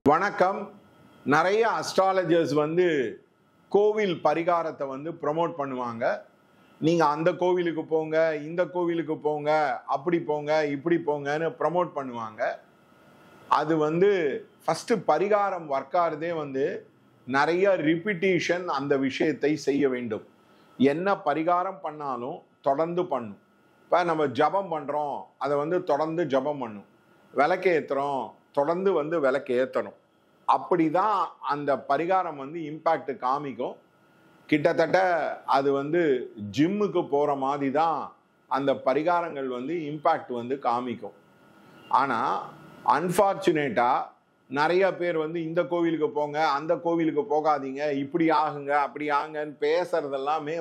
வணக்கம். நிறைய அஸ்ட்ராலஜர்ஸ் கோவில் பரிகாரத்தை ப்ரமோட் பண்ணுவாங்க. நீங்க அந்த கோவிலுக்கு போங்க, இந்த கோவிலுக்கு போங்க, அப்படி போங்க, இப்படி போங்கன்னு ப்ரமோட் பண்ணுவாங்க. அது ஃபர்ஸ்ட் பரிகாரம் ஒர்க் ஆகிறதே நிறைய ரிப்பீட்டேஷன் அந்த விஷயத்தை செய்ய வேண்டும். என்ன பரிகாரம் பண்ணாலும் தொடர்ந்து பண்ணும். இப்போ நம்ம ஜபம் பண்றோம், அதை தொடர்ந்து ஜபம் பண்ணும். விளக்கு ஏத்துறோம், தொடர்ந்து விளக்கு ஏற்றணும். அப்படிதான் அந்த பரிகாரம் இம்பாக்ட் காமிக்கும். கிட்டத்தட்ட அது ஜிம்முக்கு போற மாதிரி தான் அந்த பரிகாரங்கள் இம்பாக்ட் காமிக்கும். ஆனா அன்பார்ச்சுனேட்டா நிறைய பேர் இந்த கோவிலுக்கு போங்க, அந்த கோவிலுக்கு போகாதீங்க, இப்படி ஆகுங்க, அப்படி ஆகுங்கன்னு பேசுறதெல்லாமே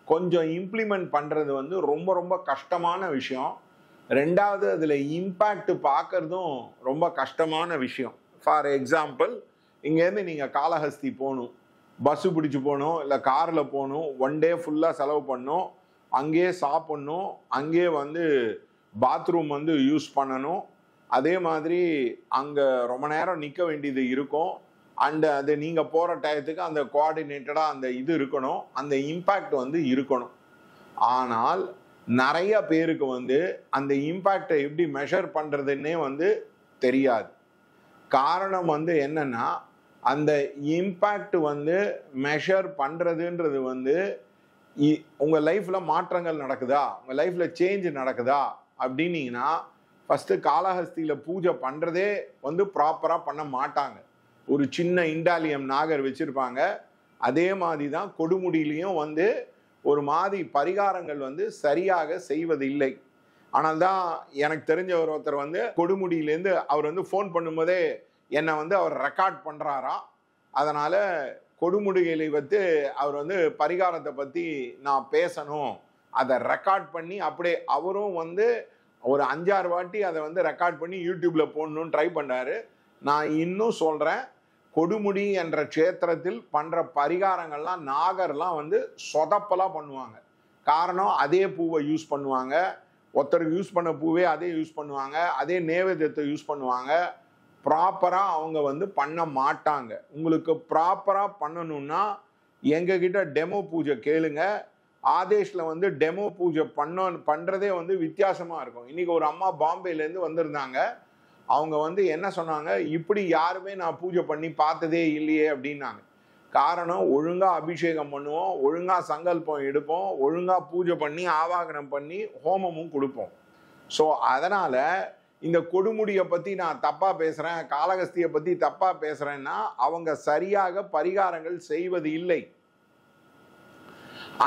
கொஞ்சம் இம்ப்ளிமெண்ட் பண்றது ரொம்ப ரொம்ப கஷ்டமான விஷயம். ரெண்டாவது அதுல இம்பாக்ட் பார்க்கறதும் ரொம்ப கஷ்டமான விஷயம். ஃபார் எக்ஸாம்பிள், இங்கேருந்து நீங்க காளஹஸ்தி போகணும், பஸ்ஸு பிடிச்சி போகணும், இல்லை காரில் போகணும், ஒன் டே ஃபுல்லாக செலவு பண்ணணும், அங்கேயே சாப்பிட்ணும், அங்கேயே பாத்ரூம் யூஸ் பண்ணணும். அதே மாதிரி அங்கே ரொம்ப நேரம் நிற்க வேண்டியது இருக்கும். அண்ட் அது நீங்கள் போகிற டயத்துக்கு அந்த கோஆர்டினேட்டடாக அந்த இது இருக்கணும், அந்த இம்பேக்ட் இருக்கணும். ஆனால் நிறைய பேருக்கு அந்த இம்பேக்டை எப்படி மெஷர் பண்ணுறதுன்னே தெரியாது. காரணம் என்னன்னா, அந்த இம்பேக்ட் மெஷர் பண்ணுறதுன்றது உங்கள் லைஃப்பில் மாற்றங்கள் நடக்குதா, உங்கள் லைஃப்பில் சேஞ்ச் நடக்குதா அப்படின்னீங்கன்னா, ஃபஸ்ட்டு காளஹஸ்தியில் பூஜை பண்ணுறதே ப்ராப்பராக பண்ண மாட்டாங்க. ஒரு சின்ன இண்டாலியம் நாகர் வச்சுருப்பாங்க. அதே மாதிரி தான் கொடுமுடியிலையும் ஒரு மாதிரி பரிகாரங்கள் சரியாக செய்வதில்லை. ஆனால் தான் எனக்கு தெரிஞ்ச ஒருத்தர் கொடுமுடியிலேருந்து அவர் ஃபோன் பண்ணும்போதே என்னை அவர் ரெக்கார்ட் பண்ணுறாராம். அதனால் கொடுமுடிகளை அவர் பரிகாரத்தை பற்றி நான் பேசணும், அதை ரெக்கார்ட் பண்ணி அப்படியே அவரும் ஒரு 5-6 வாட்டி அதை ரெக்கார்ட் பண்ணி யூடியூப்பில் போடணும்னு ட்ரை பண்ணார். நான் இன்னும் சொல்கிறேன், கொடுமுடி என்ற க்ஷேத்திரத்தில் பண்ணுற பரிகாரங்கள்லாம் நாகர்லாம் சொதப்பலாக பண்ணுவாங்க. காரணம், அதே பூவை யூஸ் பண்ணுவாங்க, ஒருத்தருக்கு யூஸ் பண்ண பூவே அதே யூஸ் பண்ணுவாங்க, அதே நேவேத்தியத்தை யூஸ் பண்ணுவாங்க. ப்ராப்பராக அவங்க பண்ண மாட்டாங்க. உங்களுக்கு ப்ராப்பராக பண்ணணும்னா எங்ககிட்ட டெமோ பூஜை கேளுங்க. ஆதேஷில் டெமோ பூஜை பண்ணுறதே வித்தியாசமாக இருக்கும். இன்றைக்கி ஒரு அம்மா பாம்பேலேருந்து வந்திருந்தாங்க. அவங்க என்ன சொன்னாங்க, இப்படி யாருமே நான் பூஜை பண்ணி பார்த்ததே இல்லையே அப்படின்னாங்க. காரணம், ஒழுங்காக அபிஷேகம் பண்ணுவோம், ஒழுங்காக சங்கல்பம் எடுப்போம், ஒழுங்காக பூஜை பண்ணி ஆவாகனம் பண்ணி ஹோமமும் கொடுப்போம். ஸோ அதனால் இந்த கொடுமுடியை பற்றி நான் தப்பாக பேசுகிறேன், காளஹஸ்தியை பற்றி தப்பாக பேசுகிறேன்னா அவங்க சரியாக பரிகாரங்கள் செய்வது இல்லை.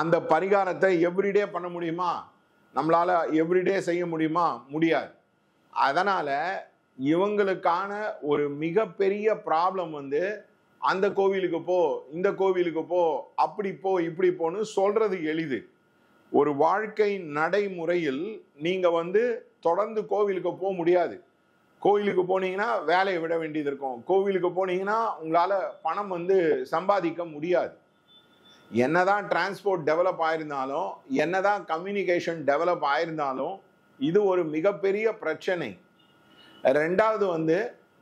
அந்த பரிகாரத்தை எவ்ரிடே பண்ண முடியுமா? நம்மளால் எவ்ரிடே செய்ய முடியுமா? முடியாது. அதனால் இவங்களுக்கான ஒரு மிகப்பெரிய ப்ராப்ளம் அந்த கோவிலுக்கு போ, இந்த கோவிலுக்கு போ, அப்படி போ, இப்படி போன்னு சொல்றது எளிது. ஒரு வாழ்க்கை நடைமுறையில் நீங்க தொடர்ந்து கோவிலுக்கு போக முடியாது. கோவிலுக்கு போனீங்கன்னா வேலையை விட வேண்டியது இருக்கும். கோவிலுக்கு போனீங்கன்னா உங்களால பணம் சம்பாதிக்க முடியாது. என்னதான் டிரான்ஸ்போர்ட் டெவலப் ஆயிருந்தாலும், என்னதான் கம்யூனிகேஷன் டெவலப் ஆயிருந்தாலும், இது ஒரு மிகப்பெரிய பிரச்சனை. ரெண்டாவது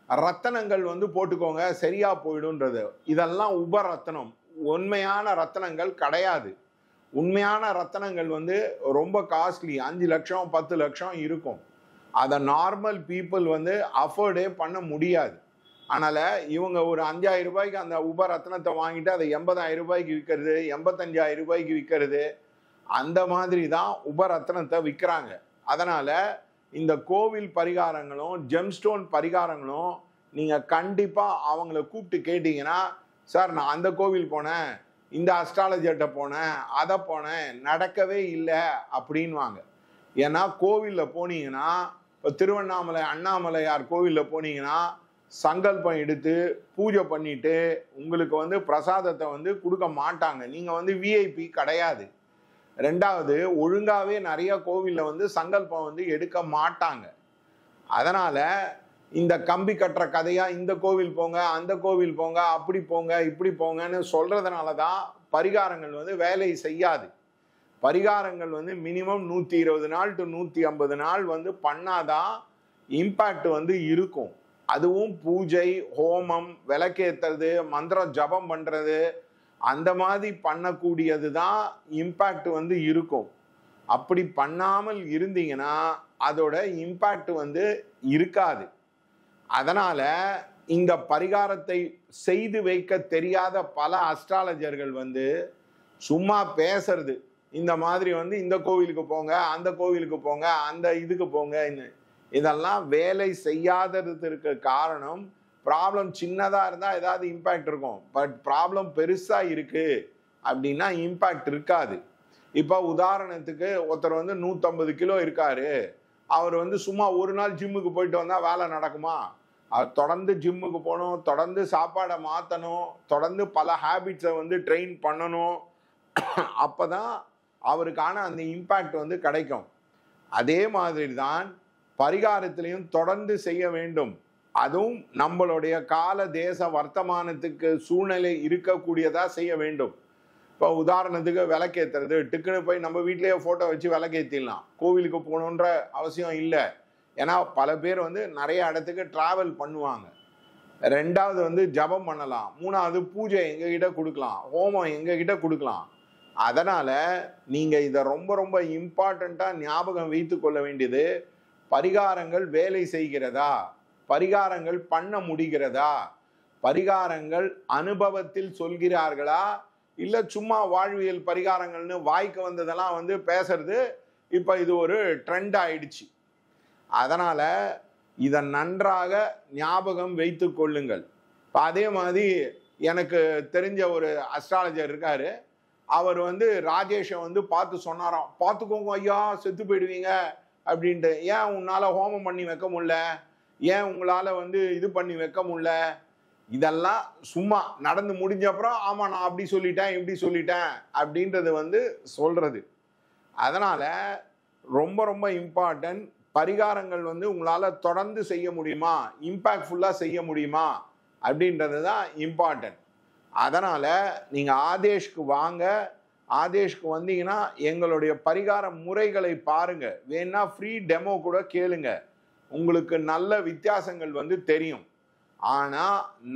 ரத்தனங்கள் போட்டுக்கோங்க, சரியா போயிடும்ன்றது. இதெல்லாம் உபரத்தனம், உண்மையான ரத்தனங்கள் கிடையாது. உண்மையான ரத்தனங்கள் ரொம்ப காஸ்ட்லி, 5 லட்சம் 10 லட்சம் இருக்கும். அதை நார்மல் பீப்புள் அஃபோர்டே பண்ண முடியாது. அதனால இவங்க ஒரு 5,000 ரூபாய்க்கு அந்த உபரத்னத்தை வாங்கிட்டு அதை 80,000 ரூபாய்க்கு விற்கிறது, 85,000 ரூபாய்க்கு விற்கிறது, அந்த மாதிரி தான் உபரத்னத்தை விற்கிறாங்க. அதனால இந்த கோவில் பரிகாரங்களும் ஜெம்ஸ்டோன் பரிகாரங்களும் நீங்க கண்டிப்பா அவங்கள கூப்பிட்டு கேட்டீங்கன்னா, சார் நான் அந்த கோவில் போனேன், இந்த அஸ்ட்ராலஜர்கிட்ட போனேன், அதை போனேன், நடக்கவே இல்லை அப்படின்வாங்க. ஏன்னா கோவிலில் போனீங்கன்னா, இப்போ திருவண்ணாமலை அண்ணாமலையார் கோவிலில் போனீங்கன்னா சங்கல்பம் எடுத்து பூஜை பண்ணிட்டு உங்களுக்கு பிரசாதத்தை கொடுக்க மாட்டாங்க. நீங்க விஐபி கிடையாது. ரெண்டாவது, ஒழுங்காவே நிறைய கோவில்ல சங்கல்பம் எடுக்க மாட்டாங்க. அதனால இந்த கம்பி கட்டுற கதையா இந்த கோவில் போங்க, அந்த கோவில் போங்க, அப்படி போங்க, இப்படி போங்கன்னு சொல்றதுனால தான் பரிகாரங்கள் வேலை செய்யாது. பரிகாரங்கள் மினிமம் 120 நாள் டு 150 நாள் பண்ணாதான் இம்பாக்ட் இருக்கும். அதுவும் பூஜை, ஹோமம், விளக்கேத்துறது, மந்திர ஜபம் பண்றது, அந்த மாதிரி பண்ணக்கூடியது தான் இம்பாக்ட் வந்து இருக்கும். அப்படி பண்ணாமல் இருந்தீங்கன்னா அதோட இம்பாக்ட் வந்து இருக்காது. அதனால இந்த பரிகாரத்தை செய்து வைக்க தெரியாத பல அஸ்ட்ராலஜர்கள் வந்து சும்மா பேசுறது, இந்த மாதிரி வந்து இந்த கோவிலுக்கு போங்க, அந்த கோவிலுக்கு போங்க, அந்த இதுக்கு போங்க, இதெல்லாம் வேலை செய்யாததுக்கு காரணம், ப்ராப்ளம் சின்னதா இருந்தா ஏதாவது இம்பாக்ட் இருக்கும். பட் ப்ராப்ளம் பெருசா இருக்கு அப்படின்னா இம்பாக்ட் இருக்காது. இப்போ உதாரணத்துக்கு ஒருத்தர் வந்து 150 கிலோ இருக்காரு, அவர் வந்து சும்மா ஒரு நாள் ஜிம்முக்கு போயிட்டு வந்தா வேலை நடக்குமா? தொடர்ந்து ஜிம்முக்கு போகணும், தொடர்ந்து சாப்பாடை மாற்றணும், தொடர்ந்து பல ஹேபிட்ஸை வந்து ட்ரெயின் பண்ணணும். அப்பதான் அவருக்கான அந்த இம்பாக்ட் வந்து கிடைக்கும். அதே மாதிரி தான் பரிகாரத்திலையும் தொடர்ந்து செய்ய வேண்டும். அதுவும் நம்மளுடைய கால தேச வர்த்தமானத்துக்கு சூழ்நிலை இருக்கக்கூடியதா செய்ய வேண்டும். இப்போ உதாரணத்துக்கு விளக்கேற்றுறது, டிக்குன்னு போய் நம்ம வீட்டிலேயே ஃபோட்டோ வச்சு விளக்கேற்றிடலாம். கோவிலுக்கு போகணுன்ற அவசியம் இல்லை. ஏன்னா பல பேர் வந்து நிறைய இடத்துக்கு டிராவல் பண்ணுவாங்க. ரெண்டாவது வந்து ஜபம் பண்ணலாம். மூணாவது பூஜை எங்ககிட்ட கொடுக்கலாம், ஹோமம் எங்ககிட்ட கொடுக்கலாம். அதனால நீங்க இதை ரொம்ப ரொம்ப இம்பார்ட்டண்டா ஞாபகம் வைத்து கொள்ள வேண்டியது, பரிகாரங்கள் வேலை செய்கிறதா, பரிகாரங்கள் பண்ண முடிகிறதா, பரிகாரங்கள் அனுபவத்தில் சொல்கிறார்களா, இல்ல சும்மா வாழ்வியல் பரிகாரங்கள்னு வாய்க்கு வந்ததெல்லாம் வந்து பேசுறது இப்ப இது ஒரு ட்ரெண்ட் ஆயிடுச்சு. அதனால இதை நன்றாக ஞாபகம் வைத்து கொள்ளுங்கள். அதே மாதிரி எனக்கு தெரிஞ்ச ஒரு அஸ்ட்ராலஜர் இருக்காரு, அவர் வந்து ராஜேஷை வந்து பார்த்து சொன்னாராம், பார்த்துக்கோங்க ஐயா செத்து போயிடுவீங்க அப்படின்ட்டு. ஏன் உன்னால ஹோமம் பண்ணி வைக்க முடியல, ஏன் உங்களால வந்து இது பண்ணி வைக்க முடியல? இதெல்லாம் சும்மா நடந்து முடிஞ்ச அப்புறம் ஆமா நான் அப்படி சொல்லிட்டேன் இப்படி சொல்லிட்டேன் அப்படின்றது வந்து சொல்றது. அதனால ரொம்ப ரொம்ப இம்பார்ட்டன்ட், பரிகாரங்கள் வந்து உங்களால தொடர்ந்து செய்ய முடியுமா, இம்பாக்ட்ஃபுல்லா செய்ய முடியுமா அப்படின்றது தான் இம்பார்ட்டன்ட். அதனால நீங்க ஆதேஷ்க்கு வாங்க. ஆதேஷ்க்கு வந்தீங்கன்னா எங்களுடைய பரிகார முறைகளை பாருங்க, வேணா ஃப்ரீ டெமோ கூட கேளுங்க, உங்களுக்கு நல்ல வித்தியாசங்கள் வந்து தெரியும். ஆனா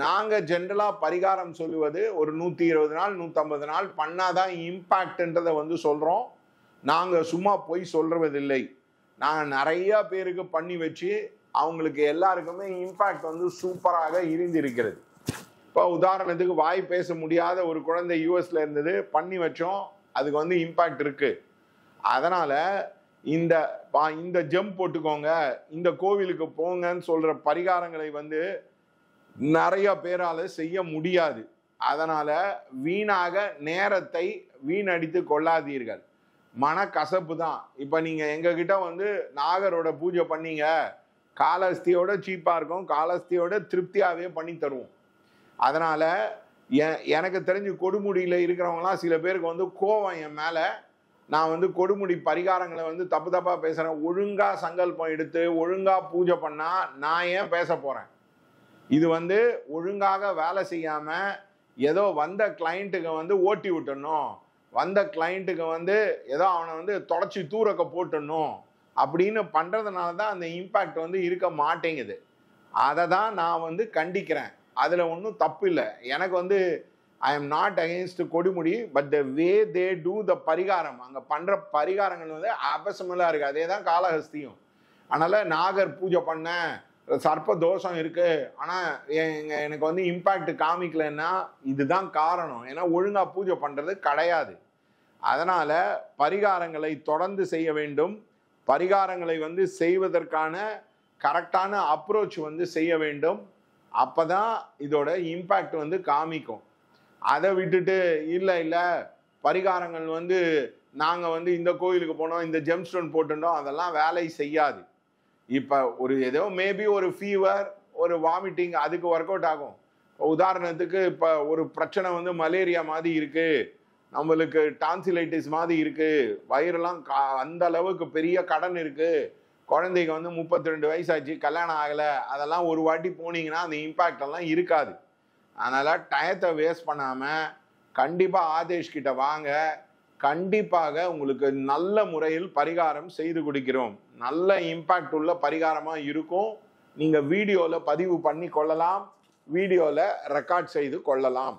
நாங்க ஜென்ரலா பரிகாரம் சொல்லுவது ஒரு 120 நாள் 150 நாள் பண்ணாதான் இம்பாக்ட்ன்றதை வந்து சொல்றோம். நாங்க சும்மா போய் சொல்றதில்லை. நாங்க நிறைய பேருக்கு பண்ணி வச்சு அவங்களுக்கு எல்லாருக்குமே இம்பாக்ட் வந்து சூப்பராக இருந்திருக்கிறது. இப்போ உதாரணத்துக்கு வாய் பேச முடியாத ஒரு குழந்தை யூஎஸ்ல இருந்தது, பண்ணி வச்சோம், அதுக்கு வந்து இம்பாக்ட் இருக்கு. அதனால இந்த ஜம்ப் போட்டுக்கோங்க, இந்த கோவிலுக்கு போங்கன்னு சொல்ற பரிகாரங்களை வந்து நிறைய பேரால செய்ய முடியாது. அதனால வீணாக நேரத்தை வீணடித்து கொள்ளாதீர்கள். மனக்கசப்பு தான். இப்ப நீங்க எங்க கிட்ட வந்து நாகரோட பூஜை பண்ணீங்க, காலஸ்தியோட சீப்பா இருக்கும், காலஸ்தியோட திருப்தியாவே பண்ணி தருவோம். அதனால எனக்கு தெரிஞ்சு கொடுமுடியில இருக்கிறவங்கலாம் சில பேருக்கு வந்து கோவம் என் மேல, நான் வந்து கொடுமுடி பரிகாரங்களை வந்து தப்பு தப்பா பேசுறேன். ஒழுங்கா சங்கல்பம் எடுத்து ஒழுங்கா பூஜை பண்ணா நான் ஏன் பேச போறேன்? இது வந்து ஒழுங்காக வேலை செய்யாம ஏதோ வந்த கிளைண்ட்டுக்கு வந்து ஓட்டி விட்டணும், வந்த கிளைண்ட்டுக்கு வந்து ஏதோ அவனை வந்து தொடச்சி தூரக்க போட்டணும் அப்படின்னு பண்றதுனால தான் அந்த இம்பாக்ட் வந்து இருக்க மாட்டேங்குது. அதை தான் நான் வந்து கண்டிக்கிறேன். அதுல ஒன்றும் தப்பு இல்லை. எனக்கு வந்து I am not against Kodumudi, but the way they do the பரிகாரம், அங்க பண்ற பரிகாரங்கள் வந்து அபசமலா இருக்கு. அதே தான் காளஹஸ்தியும். அதனால நாகர் பூஜை பண்ண சர்ப்ப தோஷம் இருக்கு, ஆனா எனக்கு வந்து இம்பாக்ட் காமிக்கலன்னா இதுதான் காரணம். ஏன்னா ஒழுங்கா பூஜை பண்றது கிடையாது. அதனால பரிகாரங்களை தொடர்ந்து செய்ய வேண்டும். பரிகாரங்களை வந்து செய்வதற்கான கரெக்டான அப்ரோச் வந்து செய்ய வேண்டும். அப்பதான் இதோட இம்பாக்ட் வந்து காமிக்கும். அதை விட்டுட்டு இல்லை பரிகாரங்கள் வந்து நாங்க வந்து இந்த கோயிலுக்கு போனோம், இந்த ஜெம்ஸ்டோன் போட்டுட்டோம், அதெல்லாம் வேலை செய்யாது. இப்ப ஒரு ஏதோ மேபி ஒரு ஃபீவர், ஒரு வாமிட்டிங், அதுக்கு ஒர்க் அவுட் ஆகும். உதாரணத்துக்கு இப்ப ஒரு பிரச்சனை வந்து மலேரியா மாதிரி இருக்கு, நம்மளுக்கு டான்சிலைட்டிஸ் மாதிரி இருக்கு, வயிறெல்லாம் அந்த அளவுக்கு பெரிய கடன் இருக்கு, குழந்தைக்கு வந்து 32 வயசாச்சு, கல்யாணம் ஆகல, அதெல்லாம் ஒரு வாட்டி போனீங்கன்னா அந்த இம்பாக்ட் எல்லாம் இருக்காது. அதனால டயத்தை வேஸ்ட் பண்ணாம கண்டிப்பா ஆதேஷ் கிட்ட வாங்க. கண்டிப்பாக உங்களுக்கு நல்ல முறையில் பரிகாரம் செய்து கொடுக்கிறோம். நல்ல இம்பாக்ட் உள்ள பரிகாரமா இருக்கும். நீங்க வீடியோல பதிவு பண்ணி கொள்ளலாம், வீடியோல ரெக்கார்ட் செய்து கொள்ளலாம்.